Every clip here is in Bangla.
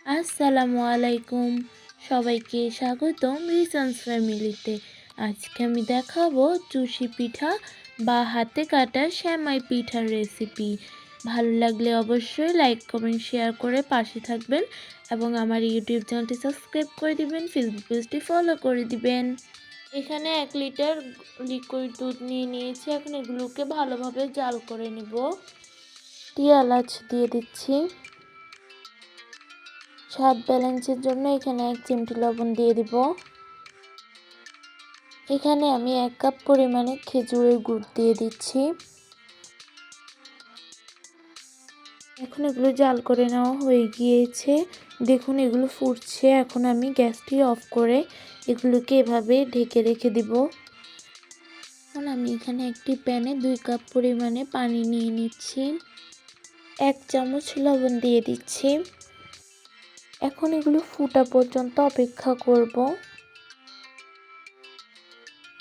আসসালামু আলাইকুম, সবাইকে স্বাগতম রিসান্স ফ্যামিলিতে। আজকে আমি দেখাবো চুষি পিঠা বা হাতে কাটা সেমাই পিঠার রেসিপি। ভালো লাগলে অবশ্যই লাইক কমেন্ট শেয়ার করে পাশে থাকবেন এবং আমার ইউটিউব চ্যানেলটি সাবস্ক্রাইব করে দিবেন, ফেসবুক পেজটি ফলো করে দিবেন। এখানে 1 লিটার লিকুইড দুধ নিয়ে নিয়েছি। এখন এগুলোকে ভালোভাবে জাল করে নিব। এলাচ দিয়ে দিচ্ছি। স্বাদ ব্যালেন্সের জন্য এখানে 1 চিমটি লবণ দিয়ে দিব। এখানে আমি 1 কাপ পরিমাণে খেজুরের গুড় দিয়ে দিচ্ছি। এখন এগুলো জাল করে নেওয়া হয়ে গিয়েছে। দেখুন এগুলো ফুটছে। এখন আমি গ্যাসটি অফ করে এগুলোকে এভাবে ঢেকে রেখে দিব। এখন আমি এখানে একটি প্যানে 2 কাপ পরিমাণে পানি নিয়ে নিচ্ছি। 1 চামচ লবণ দিয়ে দিচ্ছি। এখন এগুলো ফুটা পর্যন্ত অপেক্ষা করব।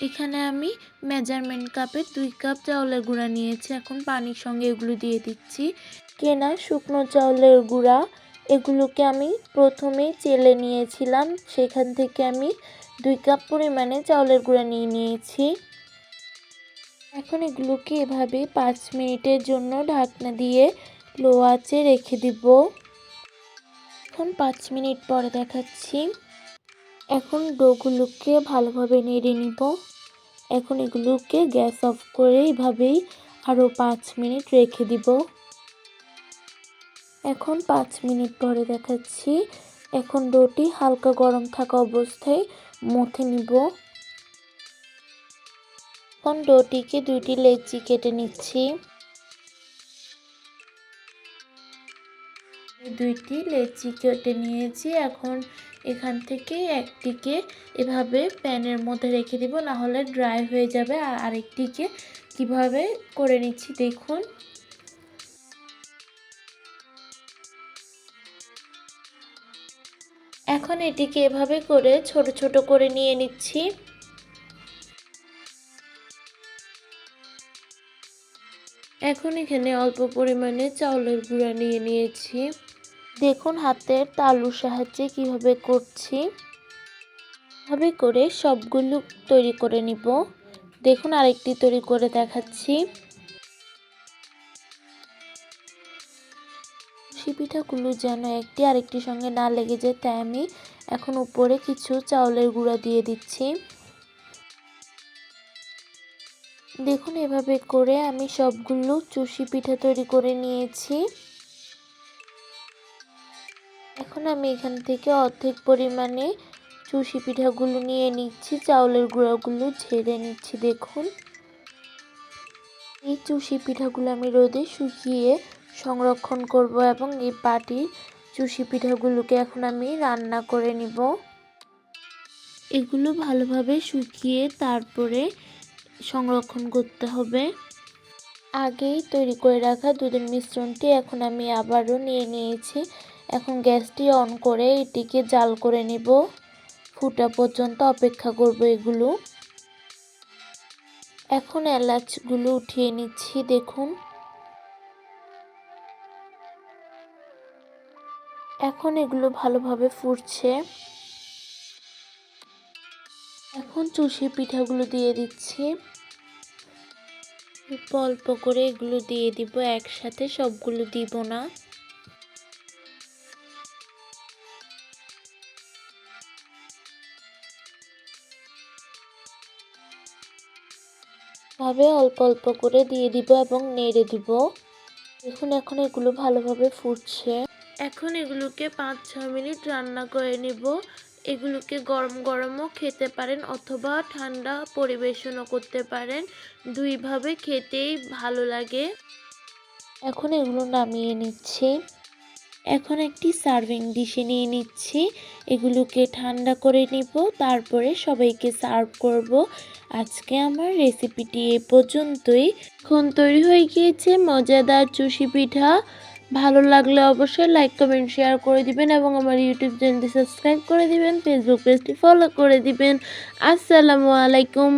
এখানে আমি মেজারমেন্ট কাপে 2 কাপ চাউলের গুঁড়া নিয়েছি। এখন পানির সঙ্গে এগুলো দিয়ে দিচ্ছি। কেনা শুকনো চাউলের গুঁড়া, এগুলোকে আমি প্রথমেই চেলে নিয়েছিলাম। সেখান থেকে আমি 2 কাপ পরিমাণে চাউলের গুঁড়া নিয়ে নিয়েছি। এখন এগুলোকে এভাবে 5 মিনিটের জন্য ঢাকনা দিয়ে লো আঁচে রেখে দিব। এখন 5 মিনিট পরে দেখাচ্ছি। এখন ডোগুলোকে ভালোভাবে নেড়ে নিব। এখন এগুলোকে গ্যাস অফ করে এভাবেই আরও 5 মিনিট রেখে দিব। এখন 5 মিনিট পরে দেখাচ্ছি। এখন ডোটি হালকা গরম থাকা অবস্থায় মথে নিব। এখন ডোটিকে 2টি লেচি কেটে নিচ্ছি। 2টি লেচি কেটে নিয়েছি। এখন এখান থেকে একটিকে এভাবে প্যানের মধ্যে রেখে দিব, না হলে ড্রাই হয়ে যাবে। আর আরেকটিকে কিভাবে করে নিচ্ছি দেখুন। এখন এটিকে এভাবে করে ছোট ছোট করে নিয়ে নিচ্ছি। এখন এখানে অল্প পরিমাণে চাউলের গুঁড়া নিয়ে নিয়েছি। দেখুন হাতের তালুর সাহায্যে কিভাবে করছি। এভাবে করে সবগুলো তৈরি করে নিব। দেখুন আরেকটি তৈরি করে দেখাচ্ছি। পিঠাগুলো যেন একটি আরেকটির সঙ্গে না লেগে যায়, তাই আমি এখন উপরে কিছু চাউলের গুঁড়া দিয়ে দিচ্ছি। দেখুন এভাবে করে আমি সবগুলো চুষি পিঠা তৈরি করে নিয়েছি। এখন আমি এখান থেকে অর্ধেক পরিমাণে চুষি পিঠাগুলো নিয়ে নিচ্ছি। চাউলের গুঁড়াগুলো ঝেড়ে নিচ্ছি। দেখুন এই চুষি পিঠাগুলো আমি রোদে শুকিয়ে সংরক্ষণ করব এবং এই বাটির চুষি পিঠাগুলোকে এখন আমি রান্না করে নিব। এগুলো ভালোভাবে শুকিয়ে তারপরে সংরক্ষণ করতে হবে। আগেই তৈরি করে রাখা দুধের মিশ্রণটি এখন আমি আবারও নিয়ে নিয়েছি। এখন গ্যাসটি অন করে এটিকে জাল করে নিব। ফুটা পর্যন্ত অপেক্ষা করব এগুলো। এখন এলাচগুলো উঠিয়ে নিচ্ছি। দেখুন এখন এগুলো ভালোভাবে ফুটছে। এখন চুষি পিঠাগুলো দিয়ে দিচ্ছি। অল্প অল্প করে এগুলো দিয়ে দিব, একসাথে সবগুলো দিব না। ভাবে অল্প অল্প করে দিয়ে দিব এবং নেড়ে দিব। দেখুন এখন এগুলো ভালোভাবে ফুটছে। এখন এগুলোকে 5-6 মিনিট রান্না করে নিব। এগুলোকে গরম গরমও খেতে পারেন অথবা ঠান্ডা পরিবেশনও করতে পারেন। দুইভাবে খেতেই ভালো লাগে। এখন এগুলো নামিয়ে নিচ্ছি। এখন একটি সার্ভিং ডিশে নিয়ে নিচ্ছি। এগুলোকে ঠান্ডা করে নিব, তারপরে সবাইকে সার্ভ করব। আজকে আমার রেসিপিটি এ পর্যন্তই। এখন তৈরি হয়ে গিয়েছে মজাদার চুষি পিঠা। ভালো লাগলে অবশ্যই লাইক কমেন্ট শেয়ার করে দিবেন এবং আমার ইউটিউব চ্যানেলটি সাবস্ক্রাইব করে দিবেন, ফেসবুক পেজটি ফলো করে দিবেন। আসসালামু আলাইকুম।